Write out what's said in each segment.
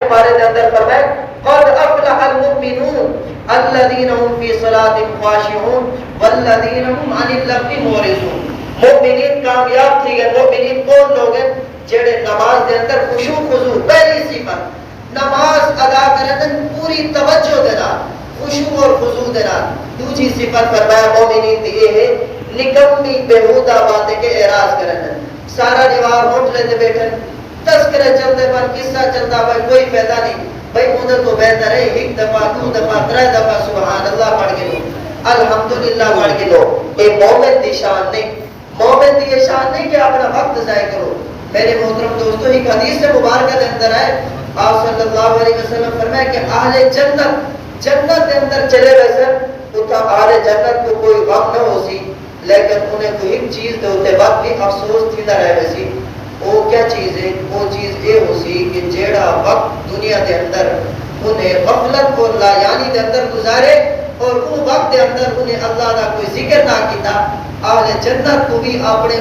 بارے دے اندر فرمائے قد افلح المؤمنون الذين هم في صلاتهم خاشعون والذين هم عن اللغو معرضون. مومنین کامیاب تھی گئے. مومنین کون لوگ ہیں؟ جڑے نماز دے اندر خشوع خضوع پہلی صفت نماز ادا کرن پوری توجہ دے نال خشوع اور خضوع دے نال. دوسری صفت فرمایا مومنین دی یہ ہے نکمی بےہودہ باتیں کے اعراض کرن. سارا دیوار ہوٹلے دے بیٹھن تذکرے چلتے پر قصہ چلتا پر کوئی فائدہ نہیں. بھائی مدد تو بہتر ہے ایک دفعہ دو دفعہ ترے دفعہ سبحان اللہ پڑھ کے لو الحمدللہ پڑھ کے لو. یہ مومن دی شان نہیں. مومن دی یہ شان نہیں کہ اپنا وقت ضائع کرو. میرے محترم دوستو ایک حدیث سے مبارکہ دے اندر ہے آپ صلی اللہ علیہ وسلم فرمائے کہ اہل جنت دے اندر چلے ویسے اتھا اہل جنت کو کوئی غم نہ ہو سی لیکن انہیں کوئی ایک چیز دے ہوتے وقت بھی افسوس تھی نہ رہے سی. وہ کیا چیز ہے؟ وہ چیز یہ ہو سی کہ جیڑا وقت دنیا دے اندر انہیں غفلت اور لا یعنی دے اندر گزارے اور وہ وقت دے اندر انہیں اللہ دا کوئی ذکر نہ کیتا. اہل جنت کو بھی اپنے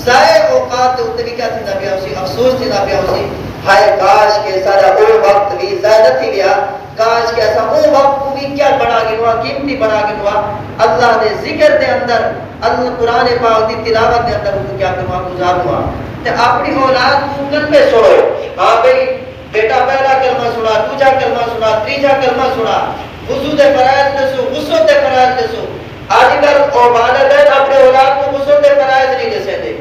ضائع اوقات دے اوتے بھی کیا تھی نہ پیا اسی افسوس تھی نہ پیا اسی ہائے کاش کے سارا وہ وقت بھی ضائع تھی گیا. کاش کہ ایسا وہ وقت کو بھی کیا بنا گنوا قیمتی بنا گنوا اللہ دے ذکر دے اندر اللہ قرآن پاک دی تلاوت دے اندر ان کو کیا کروا گزار ہوا. تے اپنی اولاد کو کلمے سنو. ہاں بھئی بیٹا پہلا کلمہ سنا دوسرا کلمہ سنا تیسرا کلمہ سنا وضو دے فرائض دسو غسل دے فرائض دسو. آج کل والدین اپنے اولاد کو غسل دے فرائض نہیں دسے دے.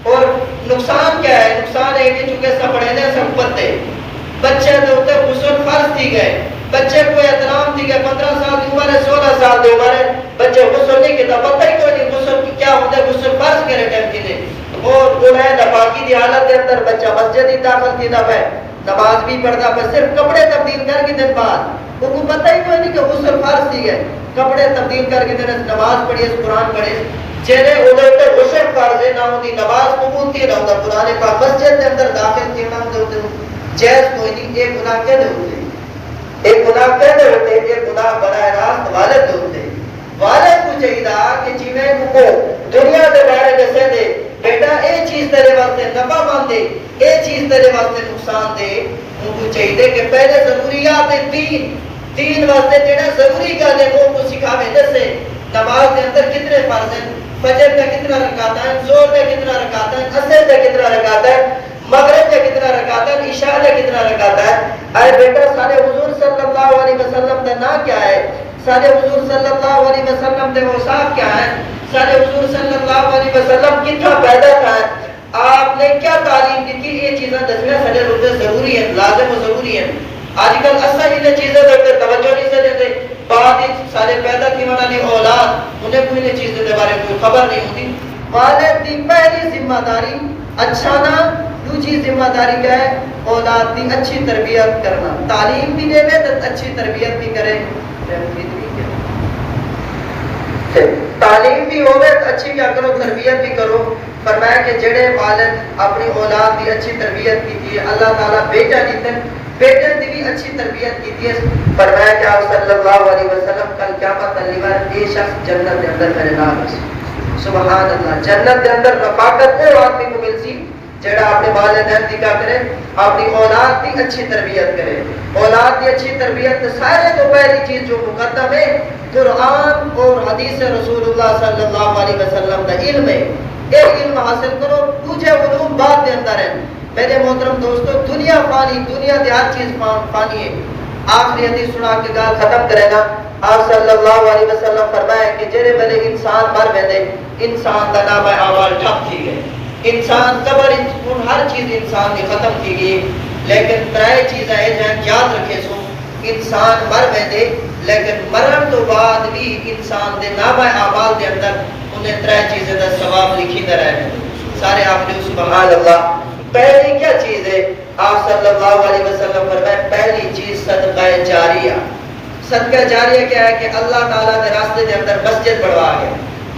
اور نقصان کیا ہے؟ نقصان ہے کہ چونکہ سب پڑھنے سب پتے بچے دے ہوتے غسل فرض تھی گئے. بچے کو احترام تھی گئے 15 سال کی عمر ہے 16 سال کی عمر ہے بچے غسل نہیں کیتا پتہ ہی کوئی نہیں غسل کیا ہوتا ہے. غسل فرض کرے ٹائم کی دے اور گناہ ناپاکی دی حالت کے اندر بچہ مسجد ہی داخل کی نہ پہ نماز بھی پڑھتا پہ صرف کپڑے تبدیل کر کے دن بعد وہ کو پتہ ہی کوئی نہیں کہ غسل فرض تھی گئے. کپڑے تبدیل کر کے دن نماز پڑھیے قرآن پڑھے چہرے ادھر غسل فرض ہے نہ ہوتی نماز قبول تھی نہ ہوتا قرآن پاک مسجد کے اندر داخل تھی نہ ہوتے جائز کوئی نہیں. ایک گناہ کہنے ہوتے ایک گناہ کہنے ہوتے ایک گناہ براہ راست والد ہوتے. والد کو چاہیے کہ جیویں کو دنیا کے بارے دسے دے بیٹا اے چیز تیرے واسطے نفع مان دے اے چیز تیرے واسطے نقصان دے. ان کو چاہیے کہ پہلے ضروریات دین واسطے جڑا ضروری گل ہے وہ کو سکھاوے دسے. نماز کے اندر کتنے فرض ہیں؟ فجر کا کتنا رکعت ہے؟ ظہر کا کتنا رکعت ہے؟ عصر کا کتنا رکعت ہے؟ مغرب کا کتنا رکعت ہے؟ عشاء کا کتنا رکعت ہے؟ اے بیٹا سارے حضور صلی اللہ علیہ وسلم کا نام کیا ہے؟ سارے حضور صلی اللہ علیہ وسلم دے اوصاف کیا ہیں؟ سارے حضور صلی اللہ علیہ وسلم کتنا پیدا تھا؟ آپ نے کیا تعلیم دی تھی؟ یہ چیزیں دسنا سارے روزے ضروری ہیں لازم و ضروری ہیں. آج کل اصل انہیں چیزیں دیکھتے توجہ نہیں سے دیتے. بعد سارے پیدا کی والی اولاد انہیں کوئی نہیں چیز کے بارے میں کوئی خبر نہیں ہوتی. والد کی پہلی ذمہ داری اچھا نام. دوسری ذمہ داری کیا ہے؟ اولاد کی اچھی تربیت کرنا. تعلیم بھی دے تو اچھی تربیت بھی کرے. تعلیم بھی ہوئے اچھی کیا کرو تربیت بھی کرو. فرمایا کہ جڑے والد اپنی اولاد کی اچھی تربیت کی تھی اللہ تعالیٰ بیٹا دیتے بیٹے کی بھی اچھی تربیت کی تھی. فرمایا کہ آپ صلی اللہ علیہ وسلم کل قیامت تلیوار یہ شخص جنت کے اندر میرے نام ہے. سبحان اللہ. جنت کے اندر رفاقت وہ آدمی کو مل سی جڑا اپنے والدین کی کیا کرے اپنی اولاد کی اچھی تربیت کرے. اولاد کی اچھی تربیت سارے تو پہلی چیز جو مقدم ہے قرآن اور حدیث رسول اللہ صلی اللہ علیہ وسلم کا علم ہے. ایک علم حاصل کرو دوسرے علوم بعد کے اندر ہیں. میرے محترم دوستو دنیا فانی دنیا کی ہر چیز فانی ہے. آخری حدیث سنا کے گال ختم کرے گا. آپ صلی اللہ علیہ وسلم فرمایا کہ جڑے بلے انسان مر ویندے انسان کا نام اعمال ٹھپ تھی گئے. انسان قبر ہر چیز انسان کی ختم کی گئی لیکن ترائے چیزیں ہیں جہاں یاد رکھے سو انسان مر ویندے لیکن مرن تو بعد بھی انسان دے نامہ اعمال دے اندر انہیں ترائے چیزیں دا ثواب لکھی در ہے. سارے آپ نے سبحان اللہ. پہلی کیا چیز ہے؟ آپ صلی اللہ علیہ وسلم فرمائے پہلی چیز صدقہ جاریہ. صدقہ جاریہ کیا ہے کہ اللہ تعالیٰ دے راستے دے اندر مسجد بڑھوا گئے.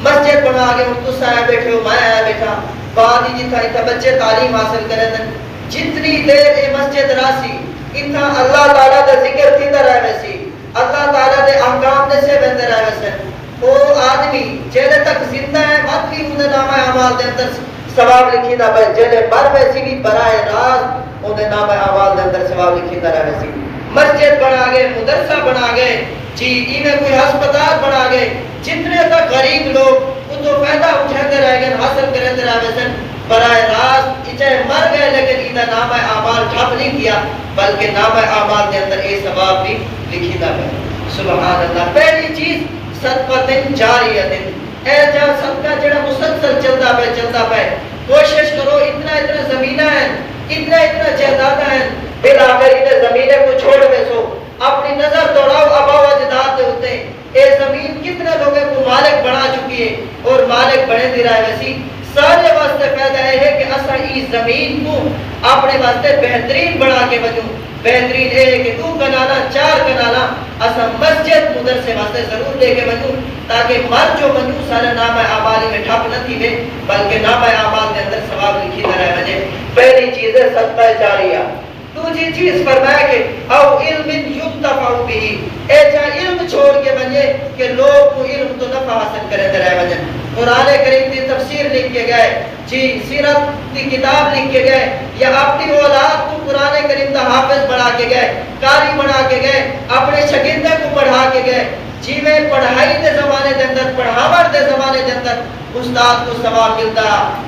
مسجد بڑھوا گئے ان تو آیا بیٹھے ہو میں آیا بیٹھا بعد ہی جتھا بچے تعلیم حاصل کریں جتنی دیر یہ مسجد راسی اتنا اللہ تعالیٰ دے ذکر تھی در رہے سی اللہ تعالیٰ دے احکام دے سے بندر رہے سے وہ آدمی جیلے تک زندہ ہے وقت بھی انہیں نامہ اعمال دے اندر ثواب لکھی دا بھائی جیلے بر ویسی بھی براہ راست اندر نام اعمال دے اندر ثواب لکھیتا رہے سی. مسجد بنا گئے, مدرسہ بنا گئے, جی ایویں کوئی ہسپتال بنا گئے, جتنے تک غریب لوگ ان تو فائدہ اٹھاتے رہ گئے, حاصل کرتے رہے سن, براہ راست چاہے مر گئے لیکن انہیں نام اعمال ٹھپ نہیں کیا, بلکہ نام اعمال کے اندر یہ ثواب بھی لکھیتا گیا. سبحان اللہ. پہلی چیز صدقۃ جاریہ, اے جا صدقہ جڑا مسلسل چلتا پہ, کوشش کرو اتنا زمینہ ہے, اتنا جائیداد ہے, بلاخر انہیں زمینیں کو چھوڑ میں سو اپنی نظر دوڑاؤ آبا و اجداد دے ہوتے ہیں. اے زمین کتنے لوگوں کو مالک بنا چکی ہے اور مالک بنے دی رہا ہے. ویسی سارے واسطے پیدا ہے کہ اسا اس زمین کو اپنے واسطے بہترین بنا کے بنوں. بہترین ہے کہ 2 کنالا 4 کنالا اسا مسجد مدرسے واسطے ضرور لے کے بنوں, تاکہ مر جو بنوں سارا نام اعمال میں ٹھپ نہ تھی وے, بلکہ نام اعمال کے اندر ثواب لکھی رہے بنے. پہلی چیز ہے صدقہ جاریہ. دوسری چیز فرمایا کہ او علم ینتفع به, ایسا علم چھوڑ کے بنے کہ لوگ کو علم تو نفع حاصل کرے رہے بنے. قرآن کریم کی تفسیر لکھ کے گئے, جی سیرت کی کتاب لکھ کے گئے, یا اپنی اولاد کو قرآن کریم کا حافظ بنا کے گئے, قاری بنا کے گئے, اپنے شاگردوں کو پڑھا کے گئے. جی میں پڑھائی دے زمانے دے اندر, پڑھاور دے زمانے دے اندر استاد کو ثواب ملتا,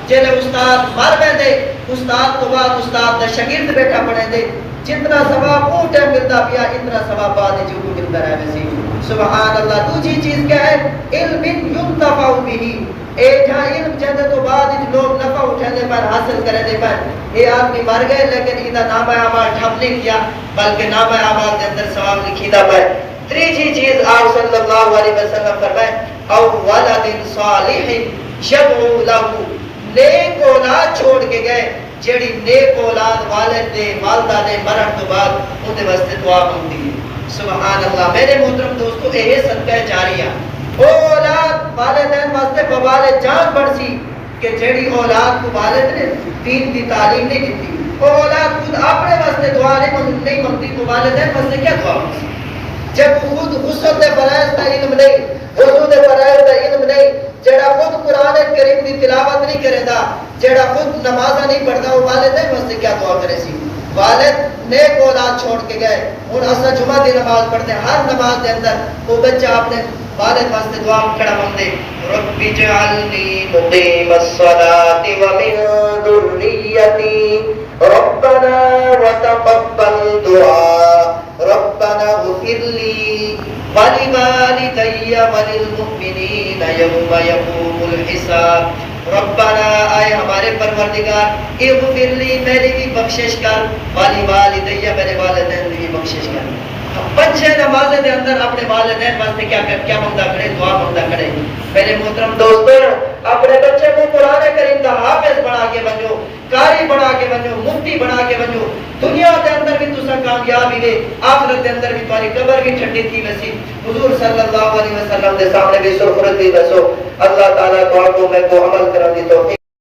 جلے استاد مر بیندے استاد تو بعد استاد دا شاگرد بیٹھا پڑھے دے, جتنا ثواب وہ ٹائم ملتا پیا اتنا ثواب بعد جو کو ملتا رہے ویسی. سبحان اللہ. دوسری چیز کیا ہے, علم ینتفع به, ایک علم جاندے تو بعد لوگ نفع اٹھانے پر حاصل کرنے پر. یہ آدمی مر گئے لیکن انہا نام اعمال ٹھپ نہیں کیا, بلکہ نام اعمال کے اندر ثواب لکھیتا پر. تیسری چیز آپ صلی اللہ علیہ وسلم فرمائے او ولد صالح یدعو له, نیک اولاد چھوڑ کے گئے, جیڑی نیک اولاد والد دے والدہ دے مرن تو بعد ان دے واسطے دعا ہوندی ہے. سبحان اللہ. میرے محترم دوستو, یہ صدقہ جاریہ او اولاد والدین واسطے بوالد جان بڑھ سی کہ جیڑی اولاد کو والد نے دین کی تعلیم نہیں دیتی, او اولاد خود اپنے واسطے دعا نہیں مانگتی, تو والدین واسطے کیا دعا مانگتی. جب خود غسل دے فرائض کا علم نہیں, وضو دے فرائض کا علم نہیں, جڑا خود قرآن کریم کی تلاوت نہیں کرے دا, جڑا خود نماز نہیں پڑھتا, وہ والدین واسطے کیا دعا کرے سی. والد نیک اولاد چھوڑ کے گئے, ہن اسا جمعہ دی نماز پڑھتے ہیں, ہر نماز دے اندر وہ بچہ اپنے والد واسطے دعا کھڑا مانگتے, رب اجعلنی مقیم الصلاۃ ومن ذریتی ربنا وتقبل دعاء ربنا اغفر لی ولوالدی وللمؤمنین یوم یقوم الحساب. ربنا, آئے ہمارے پروردگار, اغفر لی, میری بھی بخشش کر, ولوالدی, میرے والدین بھی بخشش کر. بچے نمازیں دے اندر اپنے والدین واسطے کیا مانگتا کرے, دعا مانگتا کرے. میرے محترم دوستو, اپنے بچے کو قرآن کریم کا حافظ بنا کے بنو, قاری بنا کے بنو, مفتی بنا کے بنو. دنیا کے اندر بھی تسا کامیابی دے, آخرت کے اندر بھی تمہاری قبر بھی ٹھنڈی تھی ویسی. حضور صلی اللہ علیہ وسلم کے سامنے بھی سرخرت بھی بسو. اللہ تعالیٰ دعا کو میں کو عمل کرنے دی توفیق